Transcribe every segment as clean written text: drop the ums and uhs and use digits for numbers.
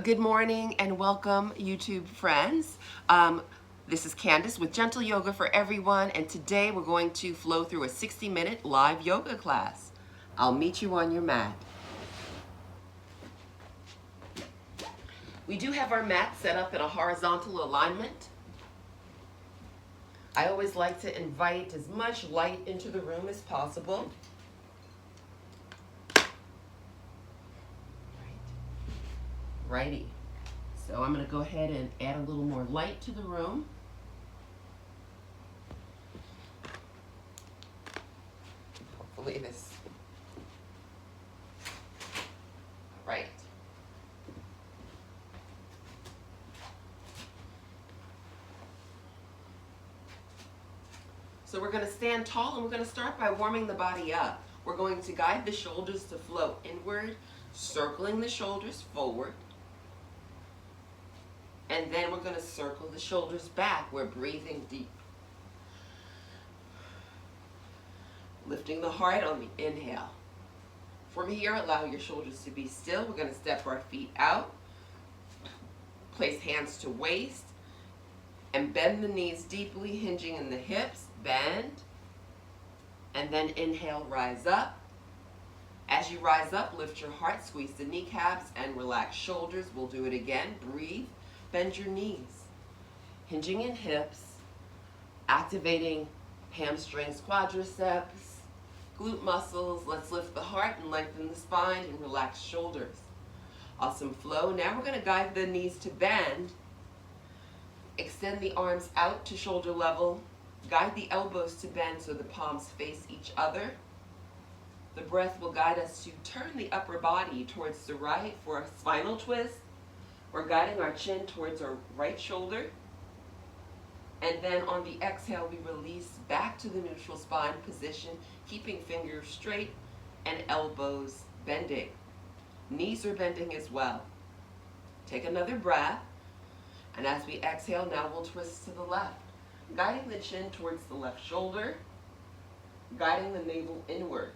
Good morning and welcome, YouTube friends. This is Candace with Gentle Yoga for Everyone, and today we're going to flow through a 60-minute live yoga class. I'll meet you on your mat. We do have our mat set up in a horizontal alignment. I always like to invite as much light into the room as possible. Righty. So I'm going to go ahead and add a little more light to the room. Hopefully this. Right. So we're going to stand tall and we're going to start by warming the body up. We're going to guide the shoulders to flow inward, circling the shoulders forward. And then we're going to circle the shoulders back. We're breathing deep. Lifting the heart on the inhale. From here, allow your shoulders to be still. We're going to step our feet out. Place hands to waist. And bend the knees deeply, hinging in the hips. Bend. And then inhale, rise up. As you rise up, lift your heart, squeeze the kneecaps, and relax shoulders. We'll do it again. Breathe. Bend your knees, hinging in hips, activating hamstrings, quadriceps, glute muscles. Let's lift the heart and lengthen the spine and relax shoulders. Awesome flow. Now we're going to guide the knees to bend. Extend the arms out to shoulder level. Guide the elbows to bend so the palms face each other. The breath will guide us to turn the upper body towards the right for a spinal twist. We're guiding our chin towards our right shoulder. And then on the exhale, we release back to the neutral spine position, keeping fingers straight and elbows bending. Knees are bending as well. Take another breath. And as we exhale, now we'll twist to the left, guiding the chin towards the left shoulder, guiding the navel inward.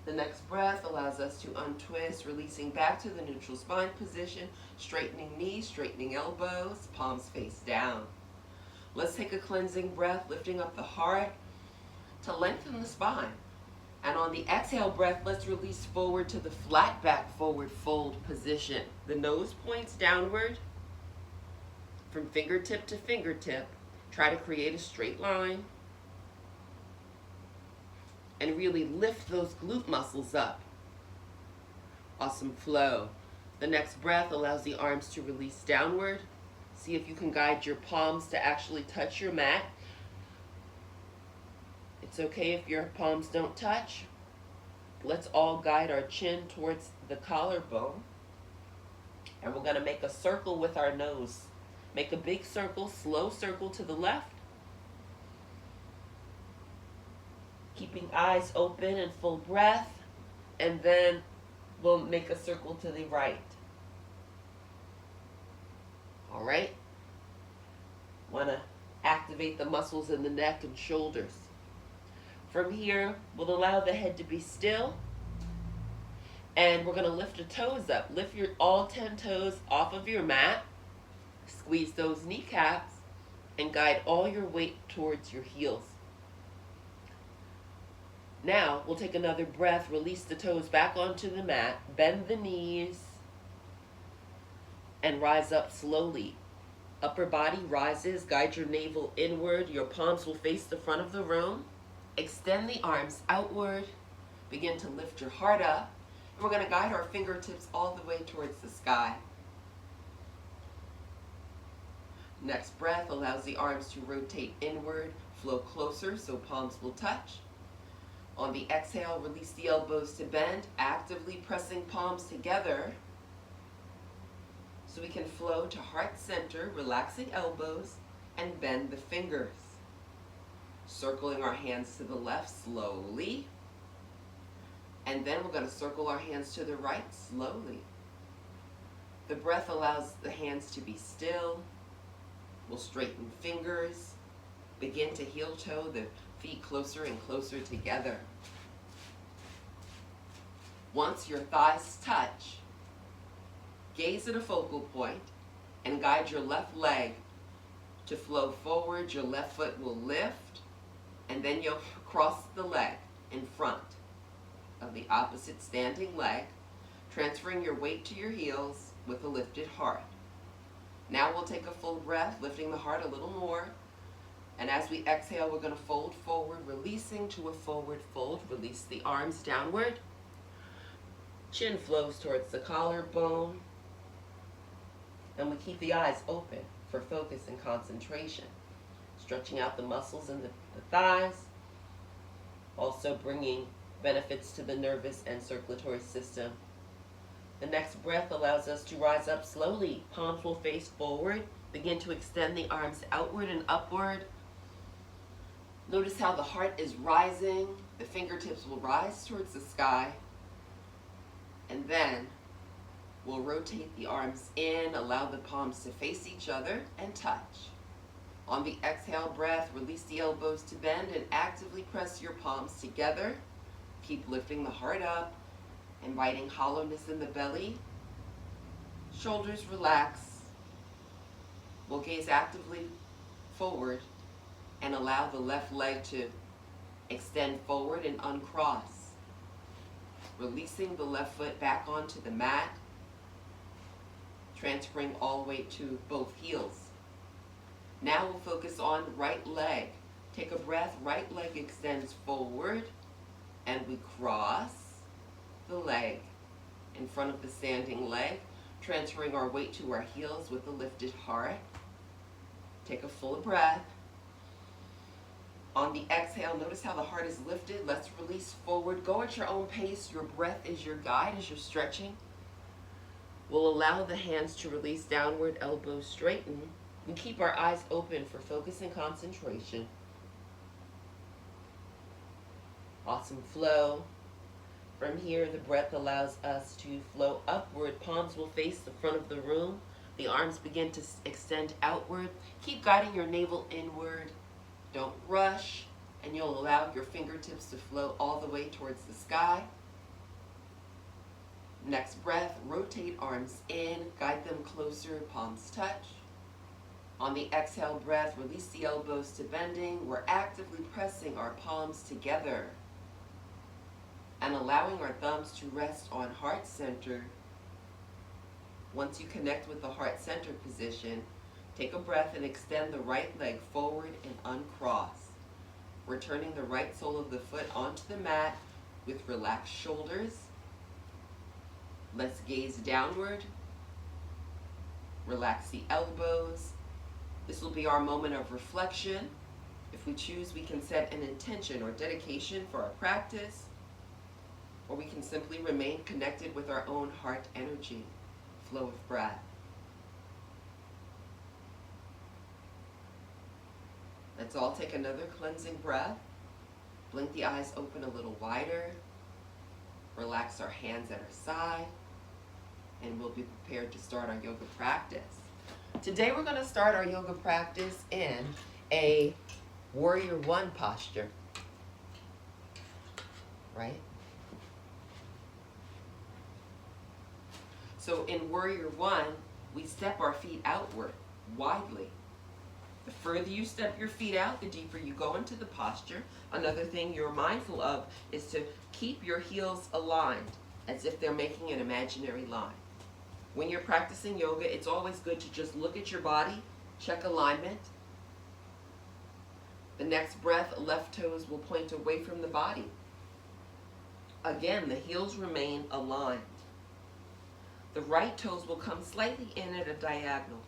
The next breath allows us to untwist, releasing back to the neutral spine position, straightening knees, straightening elbows, palms face down. Let's take a cleansing breath, lifting up the heart to lengthen the spine. And on the exhale breath, let's release forward to the flat back forward fold position. The nose points downward from fingertip to fingertip. Try to create a straight line. And really lift those glute muscles up. Awesome flow. The next breath allows the arms to release downward. See if you can guide your palms to actually touch your mat. It's okay if your palms don't touch. Let's all guide our chin towards the collarbone. And we're going to make a circle with our nose. Make a big circle, slow circle to the left. Keeping eyes open and full breath, and then we'll make a circle to the right. All right? Want to activate the muscles in the neck and shoulders. From here, we'll allow the head to be still, and we're going to lift the toes up. Lift your all 10 toes off of your mat. Squeeze those kneecaps, and guide all your weight towards your heels. Now, we'll take another breath, release the toes back onto the mat, bend the knees, and rise up slowly. Upper body rises, guide your navel inward, your palms will face the front of the room. Extend the arms outward, begin to lift your heart up, and we're going to guide our fingertips all the way towards the sky. Next breath allows the arms to rotate inward, flow closer so palms will touch. On the exhale, release the elbows to bend, actively pressing palms together so we can flow to heart center, relaxing elbows, and bend the fingers. Circling our hands to the left slowly. And then we're going to circle our hands to the right slowly. The breath allows the hands to be still. We'll straighten fingers. Begin to heel toe the feet closer and closer together. Once your thighs touch, gaze at a focal point and guide your left leg to flow forward. Your left foot will lift, and then you'll cross the leg in front of the opposite standing leg, transferring your weight to your heels with a lifted heart. Now we'll take a full breath, lifting the heart a little more. And as we exhale, we're going to fold forward, releasing to a forward fold. Release the arms downward. Chin flows towards the collarbone. And we keep the eyes open for focus and concentration. Stretching out the muscles in the thighs. Also bringing benefits to the nervous and circulatory system. The next breath allows us to rise up slowly. Palms will face forward. Begin to extend the arms outward and upward. Notice how the heart is rising. The fingertips will rise towards the sky. And then we'll rotate the arms in, allow the palms to face each other and touch. On the exhale breath, release the elbows to bend and actively press your palms together. Keep lifting the heart up, inviting hollowness in the belly. Shoulders relax. We'll gaze actively forward and allow the left leg to extend forward and uncross. Releasing the left foot back onto the mat, transferring all weight to both heels. Now we'll focus on right leg. Take a breath, right leg extends forward, and we cross the leg in front of the standing leg, transferring our weight to our heels with a lifted heart. Take a full breath. On the exhale, notice how the heart is lifted. Let's release forward. Go at your own pace. Your breath is your guide as you're stretching. We'll allow the hands to release downward, elbows straighten, and keep our eyes open for focus and concentration. Awesome flow. From here, the breath allows us to flow upward. Palms will face the front of the room. The arms begin to extend outward. Keep guiding your navel inward. Don't rush, and you'll allow your fingertips to flow all the way towards the sky. Next breath, rotate arms in, guide them closer, palms touch. On the exhale breath, release the elbows to bending. We're actively pressing our palms together and allowing our thumbs to rest on heart center. Once you connect with the heart center position, take a breath and extend the right leg forward and uncross. We're turning the right sole of the foot onto the mat with relaxed shoulders. Let's gaze downward. Relax the elbows. This will be our moment of reflection. If we choose, we can set an intention or dedication for our practice, or we can simply remain connected with our own heart energy, flow of breath. Let's all take another cleansing breath. Blink the eyes open a little wider. Relax our hands at our side. And we'll be prepared to start our yoga practice. Today we're going to start our yoga practice in a warrior one posture. Right? So in warrior one, we step our feet outward widely. The further you step your feet out, the deeper you go into the posture. Another thing you're mindful of is to keep your heels aligned as if they're making an imaginary line. When you're practicing yoga, it's always good to just look at your body, check alignment. The next breath, left toes will point away from the body. Again, the heels remain aligned. The right toes will come slightly in at a diagonal.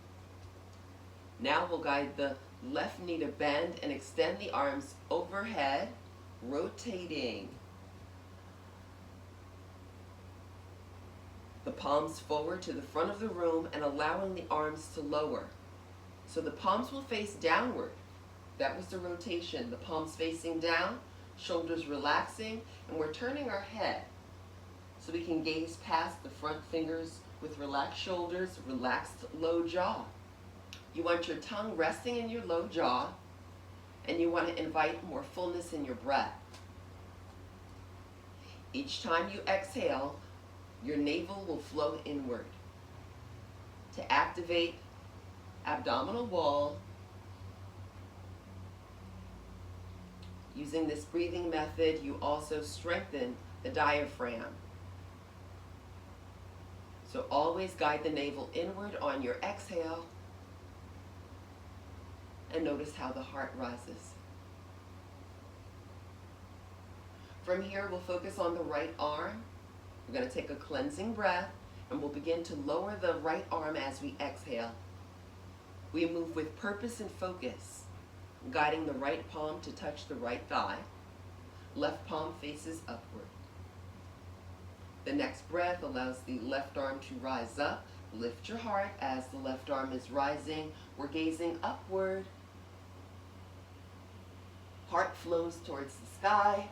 Now we'll guide the left knee to bend and extend the arms overhead, rotating. The palms forward to the front of the room and allowing the arms to lower. So the palms will face downward. That was the rotation. The palms facing down, shoulders relaxing, and we're turning our head so we can gaze past the front fingers with relaxed shoulders, relaxed low jaw. You want your tongue resting in your low jaw, and you want to invite more fullness in your breath. Each time you exhale, your navel will flow inward. To activate abdominal wall, using this breathing method, you also strengthen the diaphragm. So always guide the navel inward on your exhale, and notice how the heart rises. From here, we'll focus on the right arm. We're going to take a cleansing breath, and we'll begin to lower the right arm as we exhale. We move with purpose and focus, guiding the right palm to touch the right thigh. Left palm faces upward. The next breath allows the left arm to rise up. Lift your heart as the left arm is rising. We're gazing upward. Heart flows towards the sky.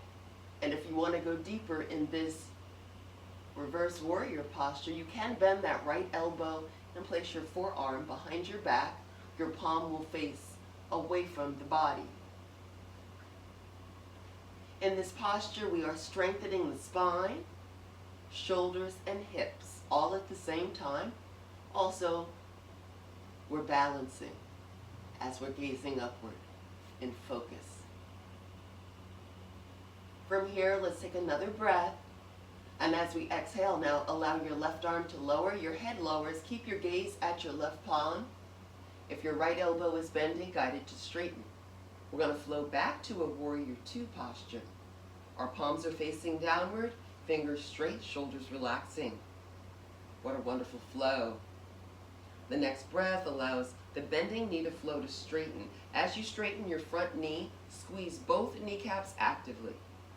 And if you want to go deeper in this reverse warrior posture, you can bend that right elbow and place your forearm behind your back. Your palm will face away from the body. In this posture, we are strengthening the spine, shoulders, and hips all at the same time. Also, we're balancing as we're gazing upward in focus. From here, let's take another breath. And as we exhale now, allow your left arm to lower. Your head lowers. Keep your gaze at your left palm. If your right elbow is bending, guide it to straighten. We're going to flow back to a warrior two posture. Our palms are facing downward, fingers straight, shoulders relaxing. What a wonderful flow. The next breath allows the bending knee to flow to straighten. As you straighten your front knee, squeeze both kneecaps actively.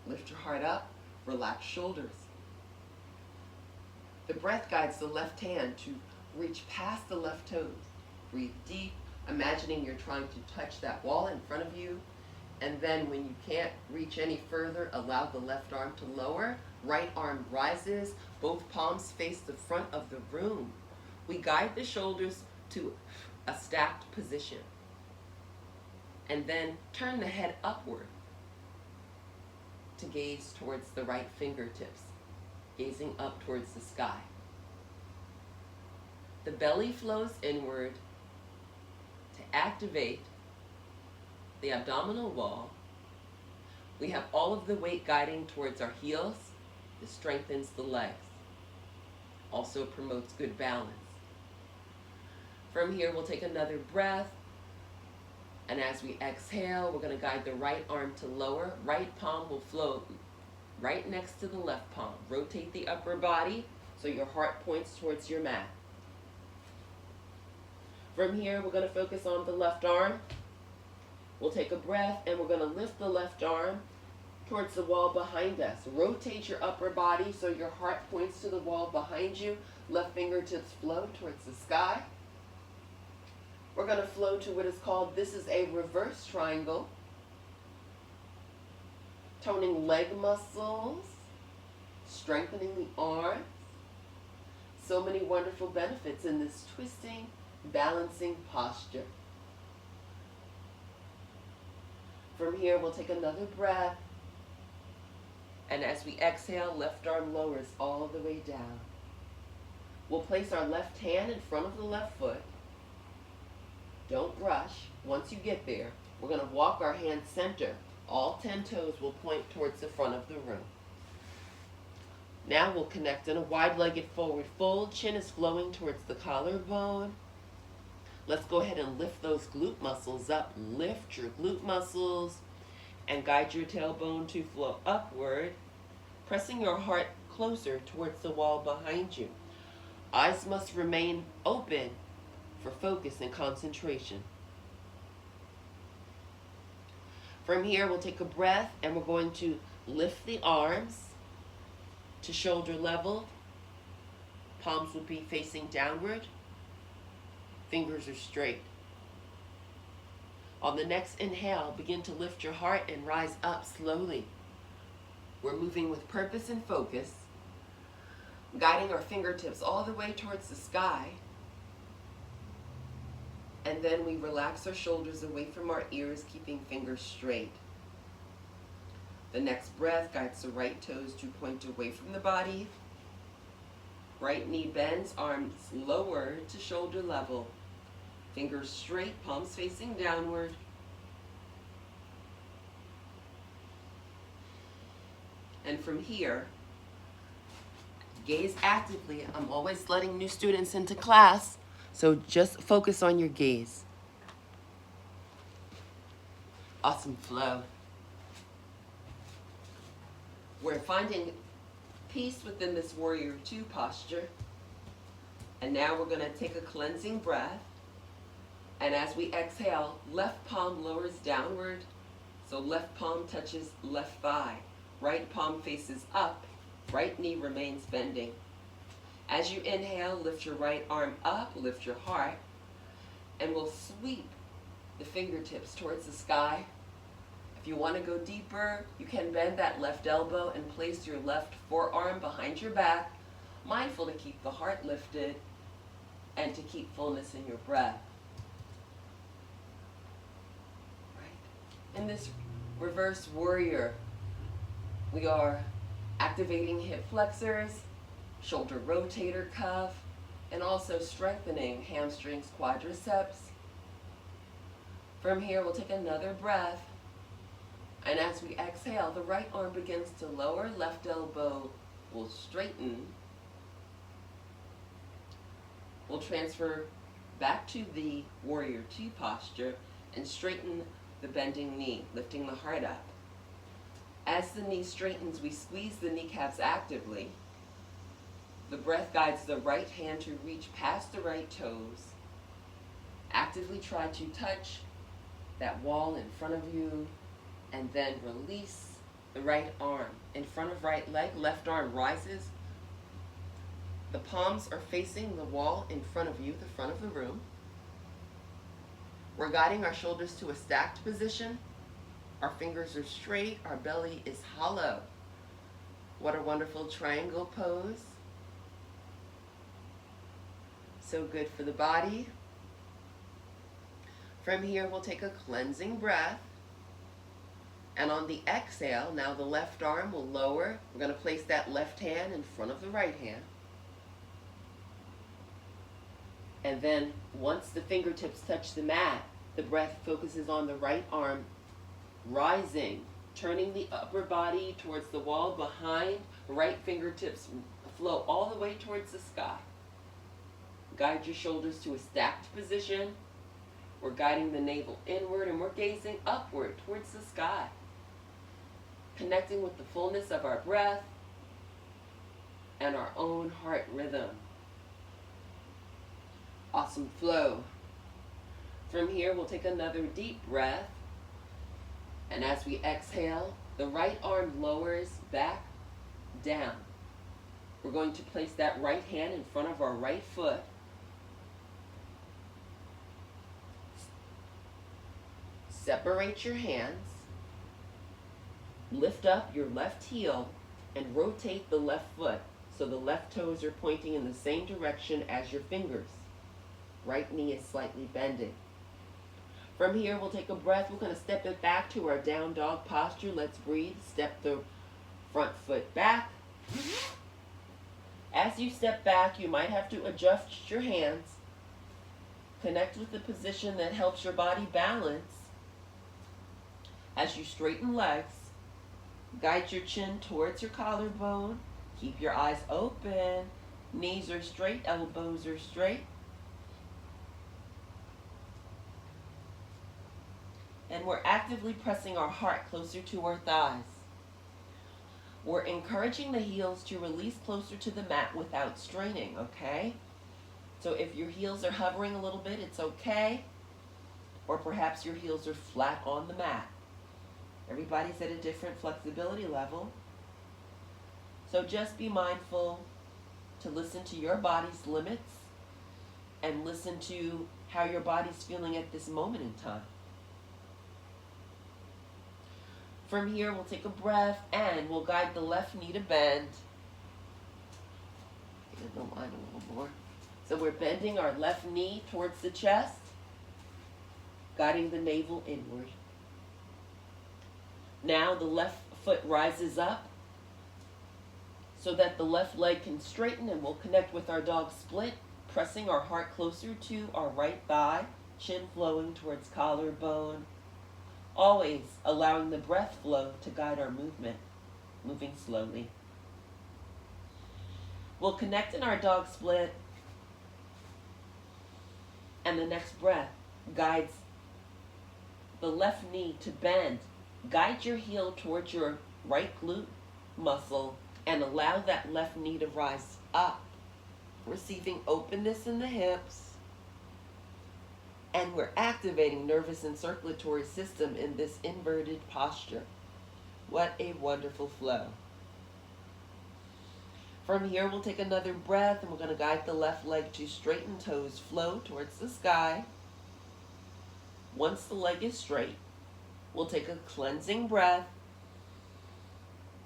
Lift your heart up, relax shoulders. The breath guides the left hand to reach past the left toes. Breathe deep, imagining you're trying to touch that wall in front of you. And then when you can't reach any further, allow the left arm to lower. Right arm rises, both palms face the front of the room. We guide the shoulders to a stacked position. And then turn the head upward to gaze towards the right fingertips, gazing up towards the sky. The belly flows inward to activate the abdominal wall. We have all of the weight guiding towards our heels. This strengthens the legs. Also promotes good balance. From here, we'll take another breath. And as we exhale, we're going to guide the right arm to lower. Right palm will float right next to the left palm. Rotate the upper body so your heart points towards your mat. From here, we're going to focus on the left arm. We'll take a breath and we're going to lift the left arm towards the wall behind us. Rotate your upper body so your heart points to the wall behind you. Left fingertips flow towards the sky. We're going to flow to what is called, this is a reverse triangle. Toning leg muscles, strengthening the arms. So many wonderful benefits in this twisting, balancing posture. From here, we'll take another breath. And as we exhale, left arm lowers all the way down. We'll place our left hand in front of the left foot. Don't rush. Once you get there, we're going to walk our hands center. All 10 toes will point towards the front of the room. Now we'll connect in a wide-legged forward fold. Chin is flowing towards the collarbone. Let's go ahead and lift those glute muscles up. Lift your glute muscles and guide your tailbone to flow upward, pressing your heart closer towards the wall behind you. Eyes must remain open for focus and concentration. From here, we'll take a breath and we're going to lift the arms to shoulder level. Palms will be facing downward. Fingers are straight. On the next inhale, begin to lift your heart and rise up slowly. We're moving with purpose and focus, guiding our fingertips all the way towards the sky. And then we relax our shoulders away from our ears, keeping fingers straight. The next breath guides the right toes to point away from the body. Right knee bends, arms lower to shoulder level. Fingers straight, palms facing downward. And from here, gaze actively. I'm always letting new students into class, so just focus on your gaze. Awesome flow. We're finding peace within this warrior two posture. And now we're going to take a cleansing breath. And as we exhale, left palm lowers downward. So left palm touches left thigh. Right palm faces up. Right knee remains bending. As you inhale, lift your right arm up, lift your heart. And we'll sweep the fingertips towards the sky. If you want to go deeper, you can bend that left elbow and place your left forearm behind your back, mindful to keep the heart lifted and to keep fullness in your breath. Right. In this reverse warrior, we are activating hip flexors, shoulder rotator cuff, and also strengthening hamstrings, quadriceps. From here, we'll take another breath. And as we exhale, the right arm begins to lower, left elbow will straighten. We'll transfer back to the warrior two posture and straighten the bending knee, lifting the heart up. As the knee straightens, we squeeze the kneecaps actively. The breath guides the right hand to reach past the right toes. Actively try to touch that wall in front of you, and then release the right arm. In front of right leg, left arm rises. The palms are facing the wall in front of you, the front of the room. We're guiding our shoulders to a stacked position. Our fingers are straight, our belly is hollow. What a wonderful triangle pose. So good for the body. From here, we'll take a cleansing breath. And on the exhale, now the left arm will lower. We're going to place that left hand in front of the right hand. And then once the fingertips touch the mat, the breath focuses on the right arm rising, turning the upper body towards the wall behind. Right fingertips flow all the way towards the sky. Guide your shoulders to a stacked position. We're guiding the navel inward and we're gazing upward towards the sky. Connecting with the fullness of our breath and our own heart rhythm. Awesome flow. From here, we'll take another deep breath. And as we exhale, the right arm lowers back down. We're going to place that right hand in front of our right foot. Separate your hands. Lift up your left heel and rotate the left foot so the left toes are pointing in the same direction as your fingers. Right knee is slightly bending. From here, we'll take a breath. We're going to step it back to our down dog posture. Let's breathe. Step the front foot back. As you step back, you might have to adjust your hands. Connect with the position that helps your body balance. As you straighten legs, guide your chin towards your collarbone. Keep your eyes open. Knees are straight, elbows are straight. And we're actively pressing our heart closer to our thighs. We're encouraging the heels to release closer to the mat without straining, okay? So if your heels are hovering a little bit, it's okay. Or perhaps your heels are flat on the mat. Everybody's at a different flexibility level. So just be mindful to listen to your body's limits and listen to how your body's feeling at this moment in time. From here, we'll take a breath and we'll guide the left knee to bend. Get the line a little more. So we're bending our left knee towards the chest, guiding the navel inward. Now the left foot rises up. so that the left leg can straighten, and we'll connect with our dog split, pressing our heart closer to our right thigh, chin flowing towards collarbone, always allowing the breath flow to guide our movement, moving slowly. We'll connect in our dog split, and the next breath guides the left knee to bend. Guide your heel towards your right glute muscle and allow that left knee to rise up, receiving openness in the hips. And we're activating nervous and circulatory system in this inverted posture. What a wonderful flow. From here, we'll take another breath, and we're going to guide the left leg to straighten toes, flow towards the sky. Once the leg is straight, we'll take a cleansing breath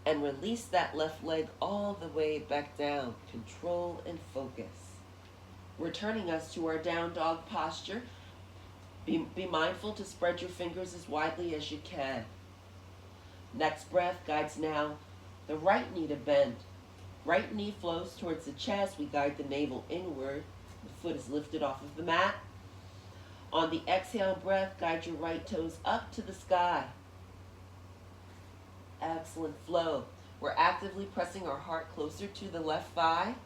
and release that left leg all the way back down. Control and focus. Returning us to our down dog posture. Be mindful to spread your fingers as widely as you can. Next breath guides now the right knee to bend. Right knee flows towards the chest. We guide the navel inward. The foot is lifted off of the mat. On the exhale breath, guide your right toes up to the sky. Excellent flow. We're actively pressing our heart closer to the left thigh,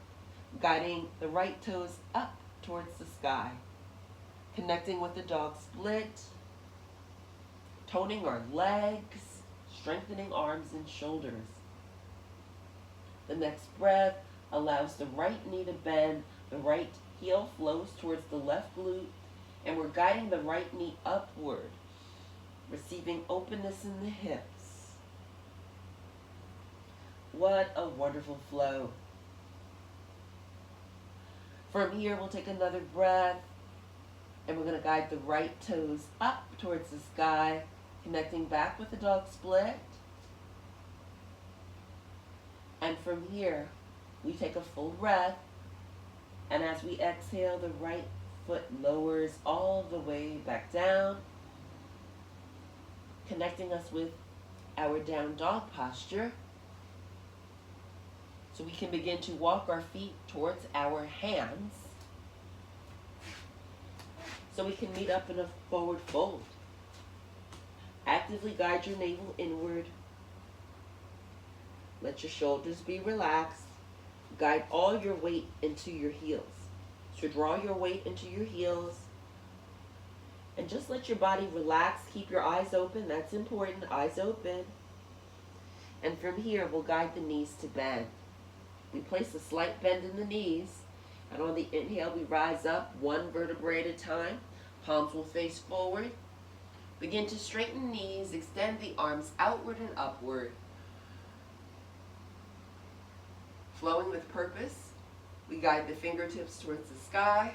guiding the right toes up towards the sky. Connecting with the dog split, toning our legs, strengthening arms and shoulders. The next breath allows the right knee to bend, the right heel flows towards the left glute, and we're guiding the right knee upward, receiving openness in the hips. What a wonderful flow. From here, we'll take another breath, and we're going to guide the right toes up towards the sky, connecting back with the dog split. And from here, we take a full breath, and as we exhale, the right foot lowers all the way back down, connecting us with our down dog posture. So we can begin to walk our feet towards our hands, so we can meet up in a forward fold. Actively guide your navel inward. Let your shoulders be relaxed. Guide all your weight into your heels. So draw your weight into your heels. And just let your body relax. Keep your eyes open. That's important. Eyes open. And from here, we'll guide the knees to bend. We place a slight bend in the knees. And on the inhale, we rise up one vertebrae at a time. Palms will face forward. Begin to straighten knees. Extend the arms outward and upward. Flowing with purpose, we guide the fingertips towards the sky.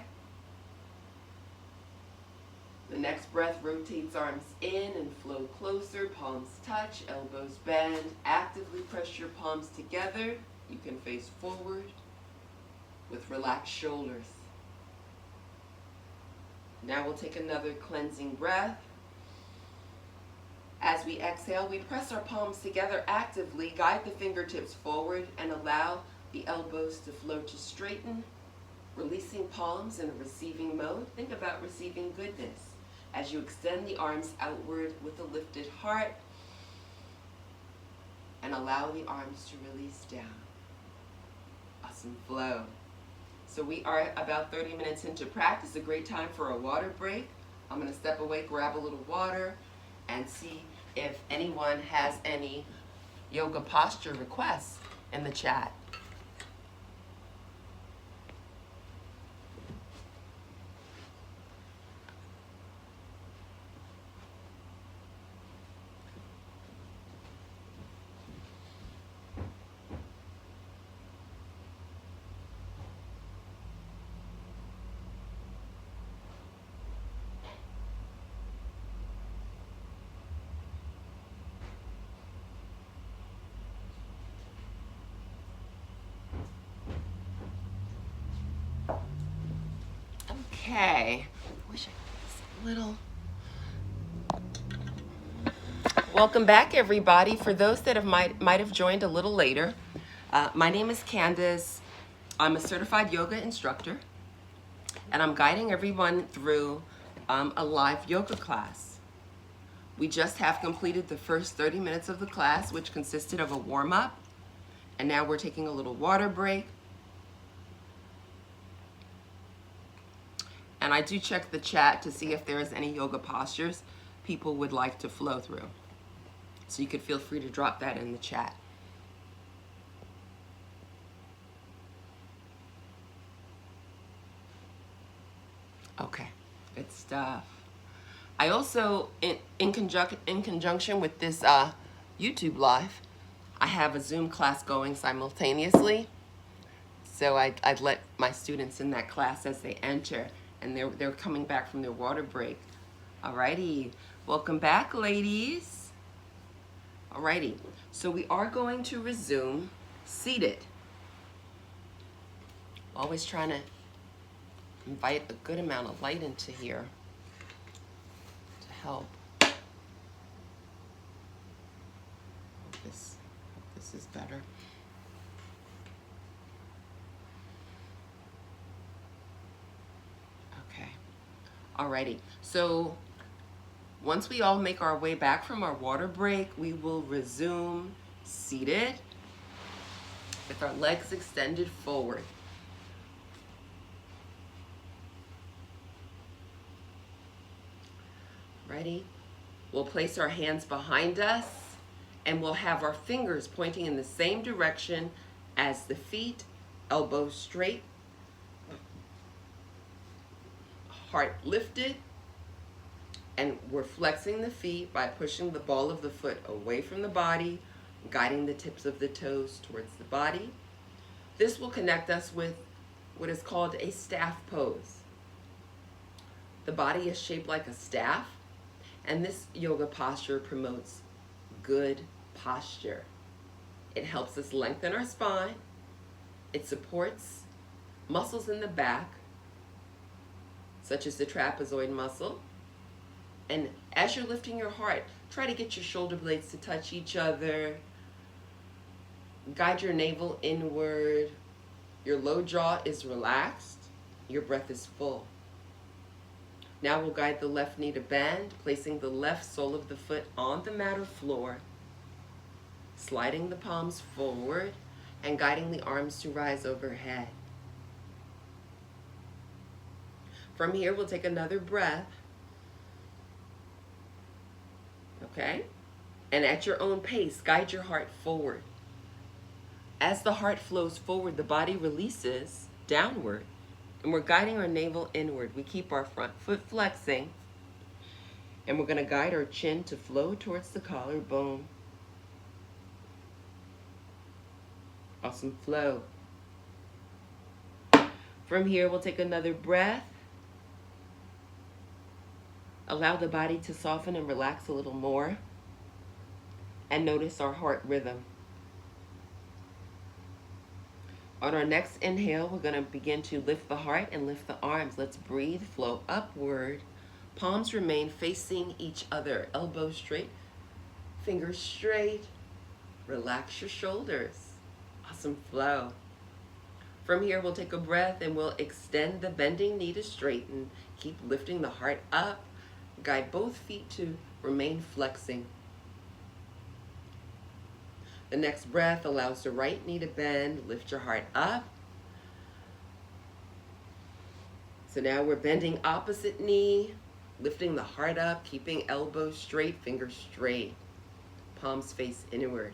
The next breath rotates arms in and flow closer. Palms touch, elbows bend. Actively press your palms together. You can face forward with relaxed shoulders. Now we'll take another cleansing breath. As we exhale, we press our palms together actively, guide the fingertips forward, and allow the elbows to flow to straighten, releasing palms in a receiving mode. Think about receiving goodness as you extend the arms outward with a lifted heart, and allow the arms to release down. Awesome flow. So we are about 30 minutes into practice. A great time for a water break. I'm going to step away, grab a little water, and see if anyone has any yoga posture requests in the chat. Okay, wish I could this little. Welcome back, everybody. For those that might have joined a little later, My name is Candace. I'm a certified yoga instructor, and I'm guiding everyone through a live yoga class. We just have completed the first 30 minutes of the class, which consisted of a warm-up, and now we're taking a little water break. And I do check the chat to see if there is any yoga postures people would like to flow through. So you could feel free to drop that in the chat. Okay, good stuff. I also, in conjunction with this YouTube live, I have a Zoom class going simultaneously. So I'd let my students in that class as they enter, and they're coming back from their water break. Alrighty, welcome back, ladies. Alrighty, so we are going to resume seated. Always trying to invite a good amount of light into here to help. Hope this is better. Okay. Alrighty. So once we all make our way back from our water break, we will resume seated with our legs extended forward. Ready? We'll place our hands behind us, and we'll have our fingers pointing in the same direction as the feet, elbows straight, heart lifted, and we're flexing the feet by pushing the ball of the foot away from the body, guiding the tips of the toes towards the body. This will connect us with what is called a staff pose. The body is shaped like a staff, and this yoga posture promotes good posture. It helps us lengthen our spine. It supports muscles in the back, such as the trapezoid muscle. And as you're lifting your heart, try to get your shoulder blades to touch each other. Guide your navel inward. Your low jaw is relaxed. Your breath is full. Now we'll guide the left knee to bend, placing the left sole of the foot on the mat or floor, sliding the palms forward, and guiding the arms to rise overhead. From here, we'll take another breath. Okay? And at your own pace, guide your heart forward. As the heart flows forward, the body releases downward, and we're guiding our navel inward. We keep our front foot flexing, and we're going to guide our chin to flow towards the collarbone. Awesome flow. From here, we'll take another breath. Allow the body to soften and relax a little more, and notice our heart rhythm. On our next inhale, we're going to begin to lift the heart and lift the arms. Let's breathe, flow upward. Palms remain facing each other. Elbows straight, fingers straight. Relax your shoulders. Awesome flow. From here, we'll take a breath and we'll extend the bending knee to straighten. Keep lifting the heart up. Guide both feet to remain flexing. The next breath allows the right knee to bend. Lift your heart up. So now we're bending opposite knee, lifting the heart up, keeping elbows straight, fingers straight. Palms face inward.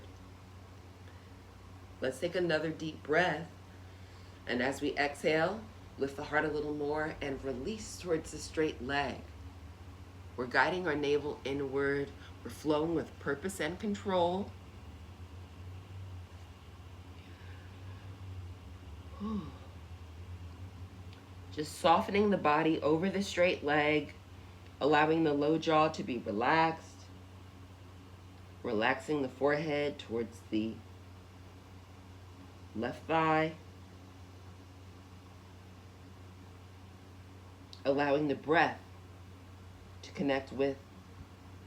Let's take another deep breath. And as we exhale, lift the heart a little more and release towards the straight leg. We're guiding our navel inward. We're flowing with purpose and control. Just softening the body over the straight leg, allowing the low jaw to be relaxed, relaxing the forehead towards the left thigh, allowing the breath to connect with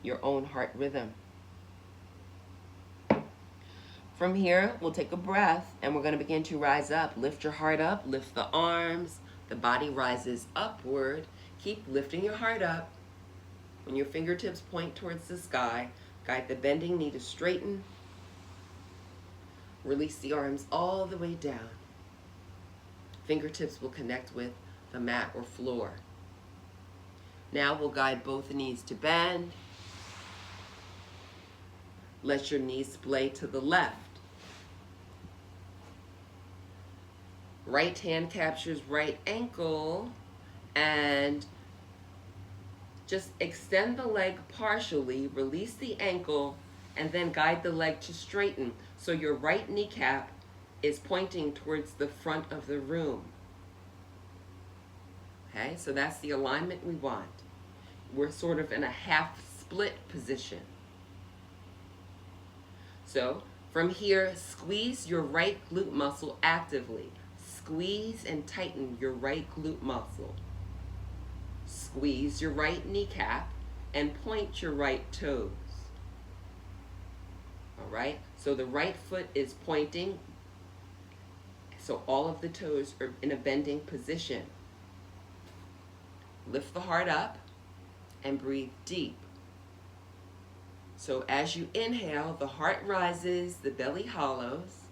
your own heart rhythm. From here, we'll take a breath and we're going to begin to rise up. Lift your heart up, lift the arms. The body rises upward. Keep lifting your heart up. When your fingertips point towards the sky, guide the bending knee to straighten. Release the arms all the way down. Fingertips will connect with the mat or floor. Now we'll guide both knees to bend. Let your knees splay to the left. Right hand captures right ankle and just extend the leg partially, release the ankle, and then guide the leg to straighten. So your right kneecap is pointing towards the front of the room. Okay, so that's the alignment we want. We're sort of in a half split position. So from here, squeeze your right glute muscle actively. Squeeze and tighten your right glute muscle. Squeeze your right kneecap and point your right toes. All right, so the right foot is pointing, so all of the toes are in a bending position. Lift the heart up and breathe deep. So as you inhale, the heart rises, the belly hollows,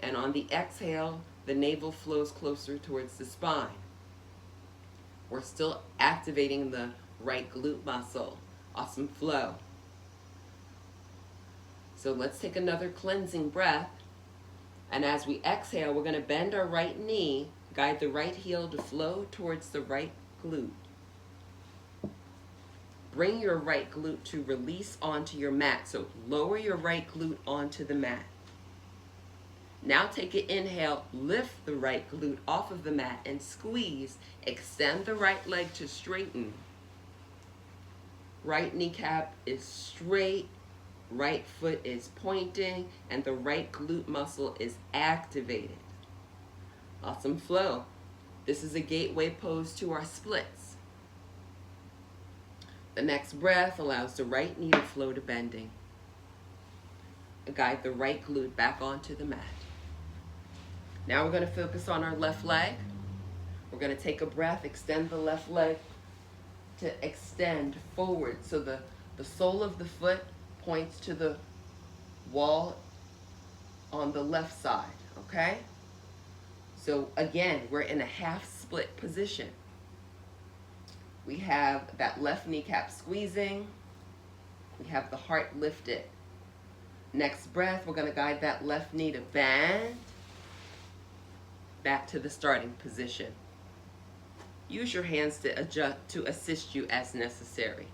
and on the exhale, the navel flows closer towards the spine. We're still activating the right glute muscle. Awesome flow. So let's take another cleansing breath. And as we exhale, we're going to bend our right knee, guide the right heel to flow towards the right glute. Bring your right glute to release onto your mat. So lower your right glute onto the mat. Now take an inhale, lift the right glute off of the mat and squeeze. Extend the right leg to straighten. Right kneecap is straight, right foot is pointing, and the right glute muscle is activated. Awesome flow. This is a gateway pose to our splits. The next breath allows the right knee to flow to bending. Guide the right glute back onto the mat. Now we're going to focus on our left leg. We're going to take a breath, extend the left leg to extend forward. So the sole of the foot points to the wall on the left side, okay? So again, we're in a half split position. We have that left kneecap squeezing. We have the heart lifted. Next breath, we're going to guide that left knee to bend back to the starting position. Use your hands to adjust, to assist you as necessary.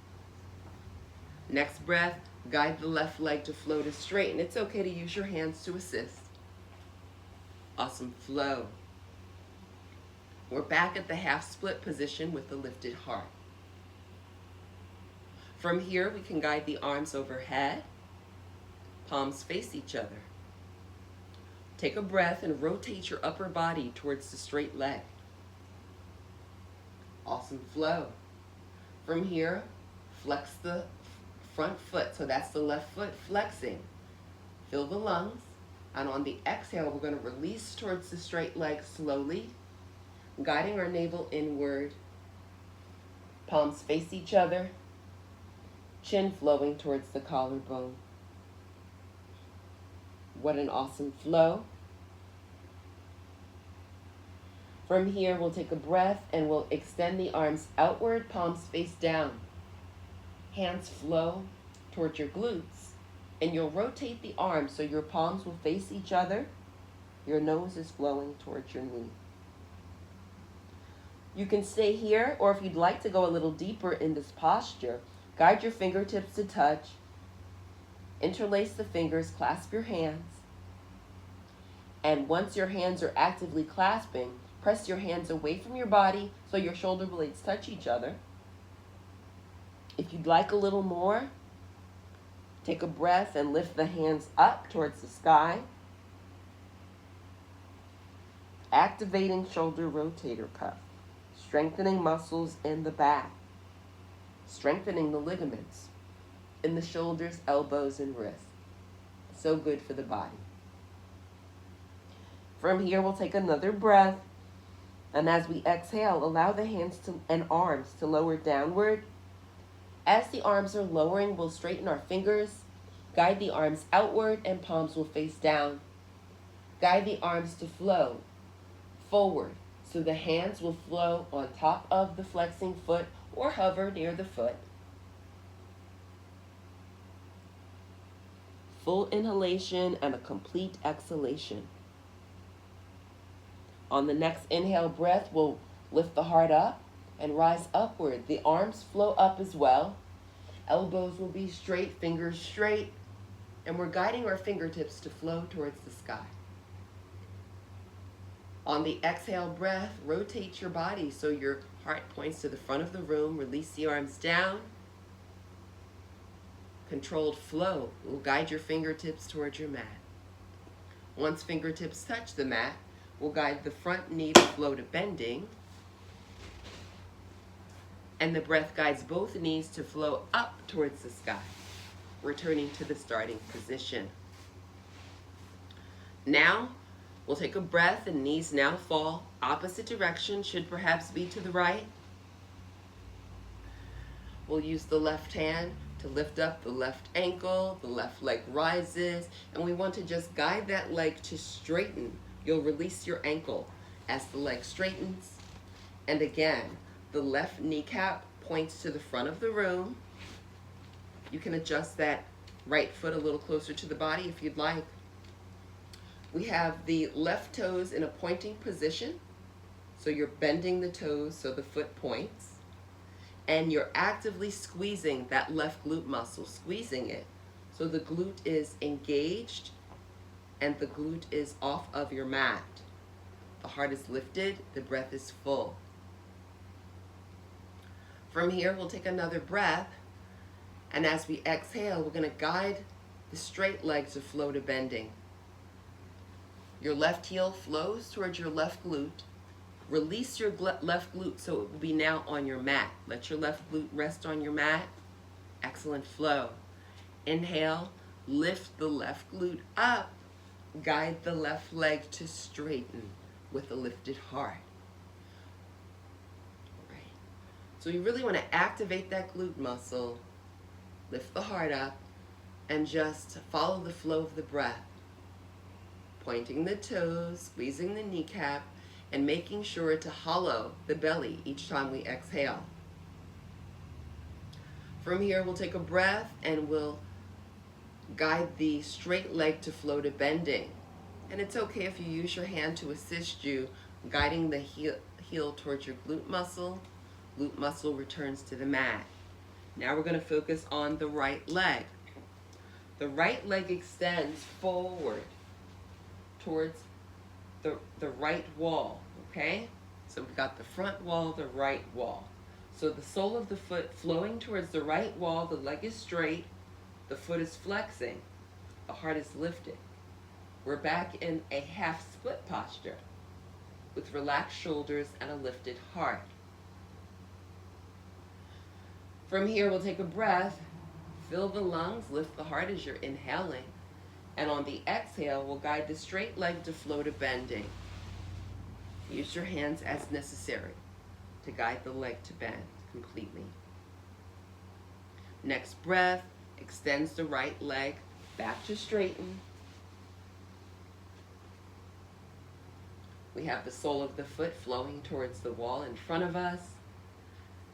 Next breath, guide the left leg to flow to straighten. It's okay to use your hands to assist. Awesome flow. We're back at the half split position with the lifted heart. From here, we can guide the arms overhead. Palms face each other. Take a breath and rotate your upper body towards the straight leg. Awesome flow. From here, flex the front foot. So that's the left foot flexing. Fill the lungs. And on the exhale, we're going to release towards the straight leg slowly, guiding our navel inward. Palms face each other. Chin flowing towards the collarbone. What an awesome flow. From here, we'll take a breath and we'll extend the arms outward, palms face down. Hands flow towards your glutes. And you'll rotate the arms so your palms will face each other. Your nose is flowing towards your knee. You can stay here, or if you'd like to go a little deeper in this posture, guide your fingertips to touch. Interlace the fingers, clasp your hands. And once your hands are actively clasping, press your hands away from your body so your shoulder blades touch each other. If you'd like a little more, take a breath and lift the hands up towards the sky. Activating shoulder rotator cuff, strengthening muscles in the back, strengthening the ligaments in the shoulders, elbows, and wrists. So good for the body. From here, we'll take another breath. And as we exhale, allow the hands and arms to lower downward. As the arms are lowering, we'll straighten our fingers. Guide the arms outward and palms will face down. Guide the arms to flow forward, so the hands will flow on top of the flexing foot or hover near the foot. Full inhalation and a complete exhalation. On the next inhale breath, we'll lift the heart up and rise upward. The arms flow up as well. Elbows will be straight, fingers straight, and we're guiding our fingertips to flow towards the sky. On the exhale breath, rotate your body so your heart points to the front of the room. Release the arms down. Controlled flow will guide your fingertips towards your mat. Once fingertips touch the mat, we'll guide the front knee to flow to bending. And the breath guides both knees to flow up towards the sky, returning to the starting position. Now, we'll take a breath and knees now fall. Opposite direction, should perhaps be to the right. We'll use the left hand to lift up the left ankle, the left leg rises, and we want to just guide that leg to straighten. You'll release your ankle as the leg straightens. And again, the left kneecap points to the front of the room. You can adjust that right foot a little closer to the body if you'd like. We have the left toes in a pointing position. So you're bending the toes so the foot points. And you're actively squeezing that left glute muscle, squeezing it. So the glute is engaged and the glute is off of your mat. The heart is lifted, the breath is full. From here, we'll take another breath. And as we exhale, we're going to guide the straight leg to flow to bending. Your left heel flows towards your left glute. Release your left glute so it will be now on your mat. Let your left glute rest on your mat. Excellent flow. Inhale, lift the left glute up. Guide the left leg to straighten with a lifted heart. Right. So you really want to activate that glute muscle, lift the heart up, and just follow the flow of the breath. Pointing the toes, squeezing the kneecap, and making sure to hollow the belly each time we exhale. From here, we'll take a breath and we'll guide the straight leg to flow to bending. And it's okay if you use your hand to assist you, guiding the heel towards your glute muscle. Glute muscle returns to the mat. Now we're going to focus on the right leg. The right leg extends forward towards the right wall, okay? So we've got the front wall, the right wall. So the sole of the foot flowing towards the right wall, the leg is straight, the foot is flexing, the heart is lifted. We're back in a half split posture with relaxed shoulders and a lifted heart. From here, we'll take a breath, fill the lungs, lift the heart as you're inhaling. And on the exhale, we'll guide the straight leg to flow to bending. Use your hands as necessary to guide the leg to bend completely. Next breath, extends the right leg back to straighten. We have the sole of the foot flowing towards the wall in front of us.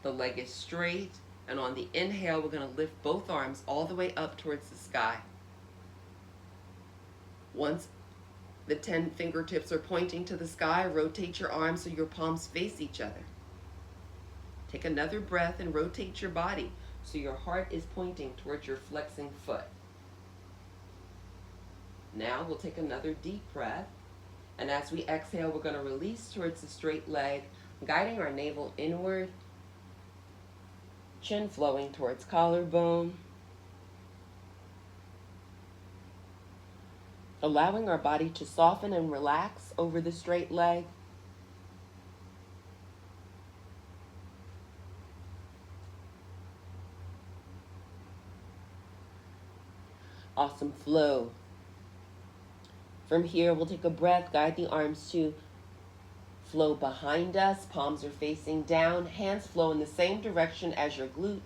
The leg is straight, and on the inhale, we're going to lift both arms all the way up towards the sky. Once the 10 fingertips are pointing to the sky, rotate your arms so your palms face each other. Take another breath and rotate your body so your heart is pointing towards your flexing foot. Now we'll take another deep breath. And as we exhale, we're going to release towards the straight leg, guiding our navel inward, chin flowing towards collarbone. Allowing our body to soften and relax over the straight leg. Awesome flow. From here, we'll take a breath, guide the arms to flow behind us. Palms are facing down. Hands flow in the same direction as your glutes.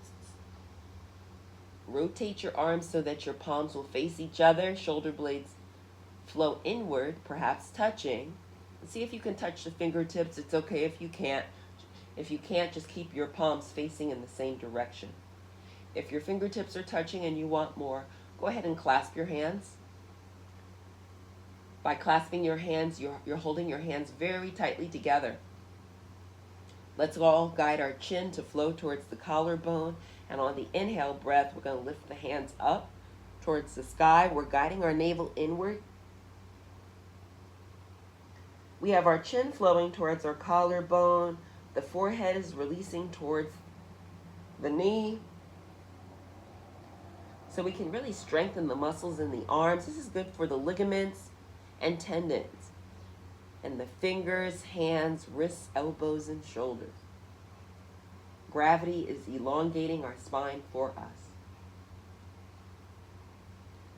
Rotate your arms so that your palms will face each other. Shoulder blades flow inward, perhaps touching. See if you can touch the fingertips. It's okay if you can't. If you can't, just keep your palms facing in the same direction. If your fingertips are touching and you want more, go ahead and clasp your hands. By clasping your hands, you're holding your hands very tightly together. Let's all guide our chin to flow towards the collarbone. And on the inhale breath, we're going to lift the hands up towards the sky. We're guiding our navel inward. We have our chin flowing towards our collarbone. The forehead is releasing towards the knee. So we can really strengthen the muscles in the arms. This is good for the ligaments and tendons. And the fingers, hands, wrists, elbows, and shoulders. Gravity is elongating our spine for us.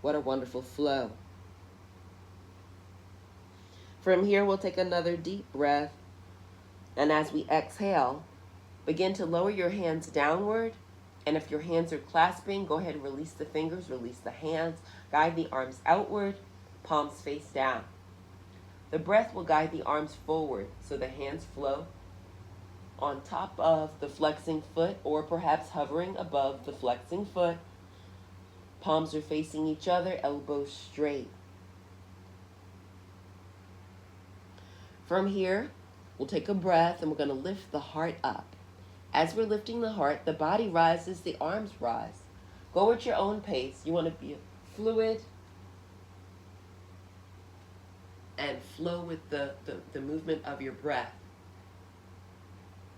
What a wonderful flow. From here, we'll take another deep breath. And as we exhale, begin to lower your hands downward. And if your hands are clasping, go ahead and release the fingers, release the hands. Guide the arms outward, palms face down. The breath will guide the arms forward so the hands flow on top of the flexing foot or perhaps hovering above the flexing foot. Palms are facing each other, elbows straight. From here, we'll take a breath and we're going to lift the heart up. As we're lifting the heart, the body rises, the arms rise. Go at your own pace. You want to be fluid and flow with the movement of your breath.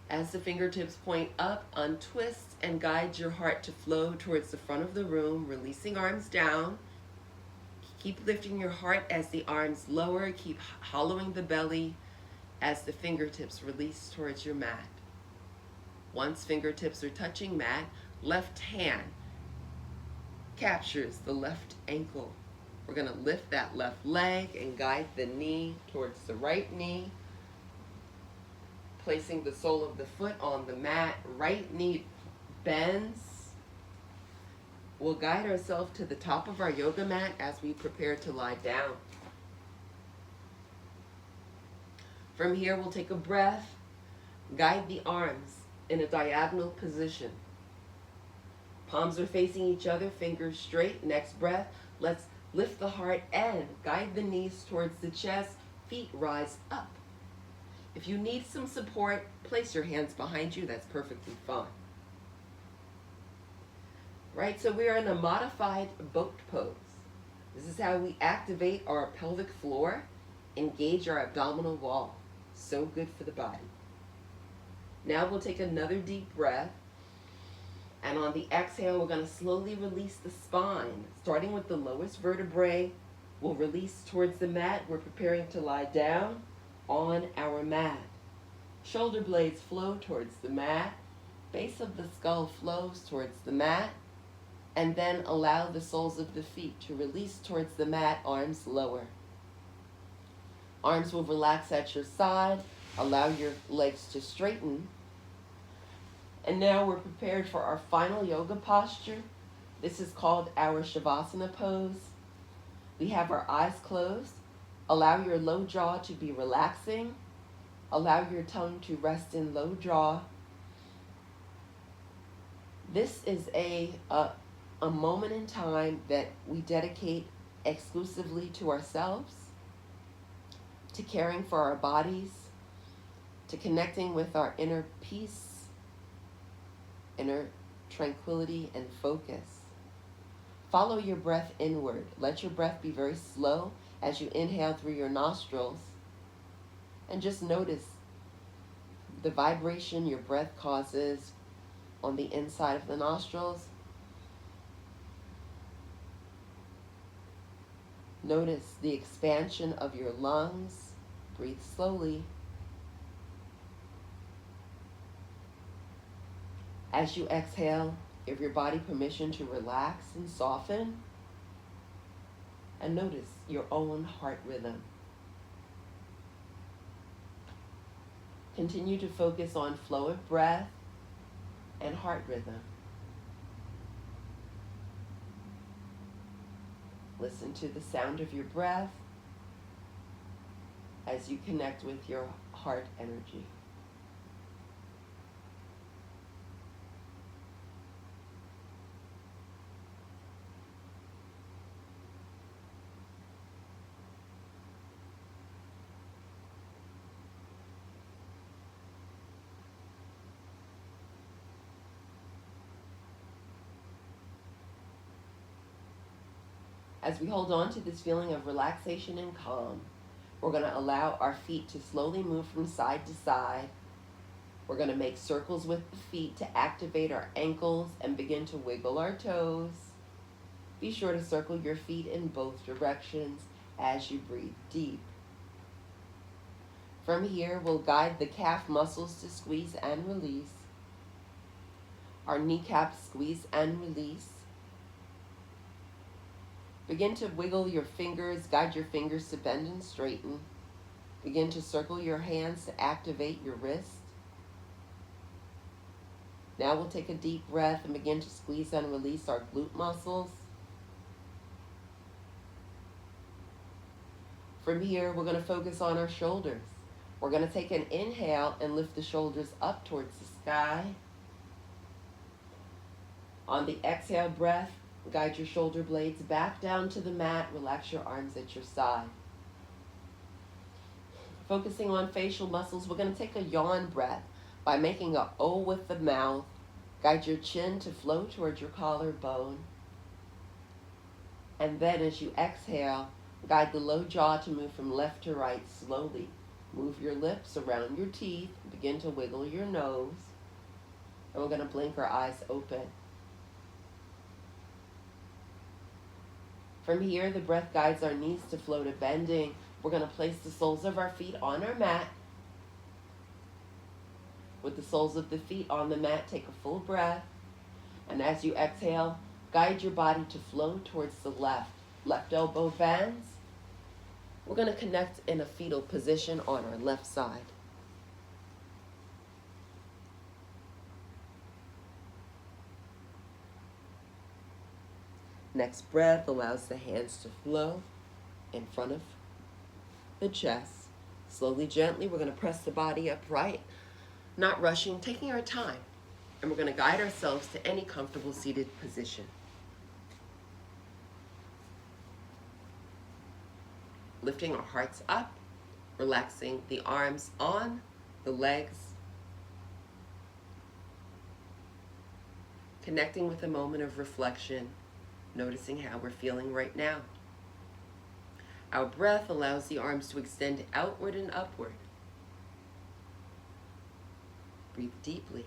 As the fingertips point up, untwist and guide your heart to flow towards the front of the room, releasing arms down. Keep lifting your heart as the arms lower. Keep hollowing the belly as the fingertips release towards your mat. Once fingertips are touching mat, left hand captures the left ankle. We're going to lift that left leg and guide the knee towards the right knee. Placing the sole of the foot on the mat, right knee bends. We'll guide ourselves to the top of our yoga mat as we prepare to lie down. From here, we'll take a breath, guide the arms in a diagonal position. Palms are facing each other, fingers straight. Next breath, let's lift the heart and guide the knees towards the chest, feet rise up. If you need some support, place your hands behind you. That's perfectly fine. Right, so we are in a modified boat pose. This is how we activate our pelvic floor, engage our abdominal wall. So good for the body. Now we'll take another deep breath. And on the exhale, we're going to slowly release the spine. Starting with the lowest vertebrae, we'll release towards the mat. We're preparing to lie down on our mat. Shoulder blades flow towards the mat. Base of the skull flows towards the mat. And then allow the soles of the feet to release towards the mat, arms lower. Arms will relax at your side. Allow your legs to straighten. And now we're prepared for our final yoga posture. This is called our Shavasana pose. We have our eyes closed. Allow your low jaw to be relaxing. Allow your tongue to rest in low jaw. This is a moment in time that we dedicate exclusively to ourselves, to caring for our bodies, to connecting with our inner peace, inner tranquility and focus. Follow your breath inward. Let your breath be very slow as you inhale through your nostrils. And just notice the vibration your breath causes on the inside of the nostrils. Notice the expansion of your lungs. Breathe slowly. As you exhale, give your body permission to relax and soften. and notice your own heart rhythm. Continue to focus on flow of breath and heart rhythm. Listen to the sound of your breath as you connect with your heart energy. As we hold on to this feeling of relaxation and calm, we're going to allow our feet to slowly move from side to side. We're going to make circles with the feet to activate our ankles and begin to wiggle our toes. Be sure to circle your feet in both directions as you breathe deep. From here, we'll guide the calf muscles to squeeze and release. Our kneecaps squeeze and release. Begin to wiggle your fingers, guide your fingers to bend and straighten. Begin to circle your hands to activate your wrist. Now we'll take a deep breath and begin to squeeze and release our glute muscles. From here, we're going to focus on our shoulders. We're going to take an inhale and lift the shoulders up towards the sky. On the exhale breath, guide your shoulder blades back down to the mat. Relax your arms at your side. Focusing on facial muscles, we're going to take a yawn breath by making an O with the mouth. Guide your chin to flow towards your collarbone. And then as you exhale, guide the low jaw to move from left to right slowly. Move your lips around your teeth. Begin to wiggle your nose. And we're going to blink our eyes open. From here, the breath guides our knees to flow to bending. We're going to place the soles of our feet on our mat. With the soles of the feet on the mat, take a full breath. And as you exhale, guide your body to flow towards the left. Left elbow bends. We're going to connect in a fetal position on our left side. Next breath allows the hands to flow in front of the chest. Slowly, gently, we're going to press the body upright, not rushing, taking our time. And we're going to guide ourselves to any comfortable seated position. Lifting our hearts up, relaxing the arms on the legs. Connecting with a moment of reflection. Noticing how we're feeling right now. Our breath allows the arms to extend outward and upward. Breathe deeply.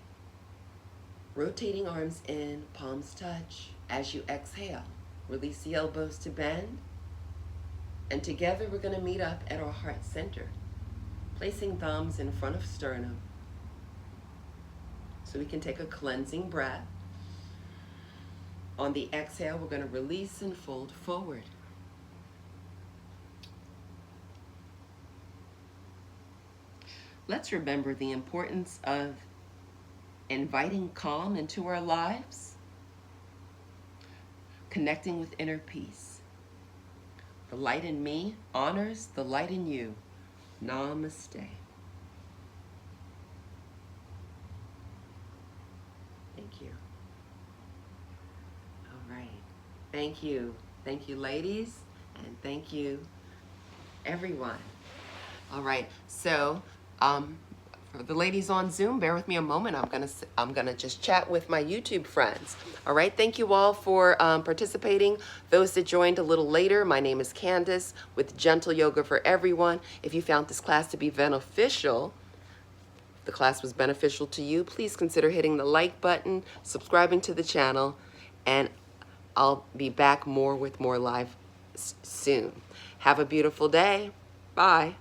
Rotating arms in, palms touch. As you exhale, release the elbows to bend. And together we're going to meet up at our heart center, placing thumbs in front of sternum so we can take a cleansing breath. On the exhale, we're going to release and fold forward. Let's remember the importance of inviting calm into our lives, connecting with inner peace. The light in me honors the light in you. Namaste. Thank you. All right. Thank you. Thank you, ladies, and thank you, everyone. All right. So, for the ladies on Zoom, bear with me a moment. I'm gonna just chat with my YouTube friends. All right. Thank you all for participating. Those that joined a little later, my name is Candace with Gentle Yoga for Everyone. If you found this class to be beneficial, if the class was beneficial to you, please consider hitting the like button, subscribing to the channel, and I'll be back with more live soon. Have a beautiful day. Bye.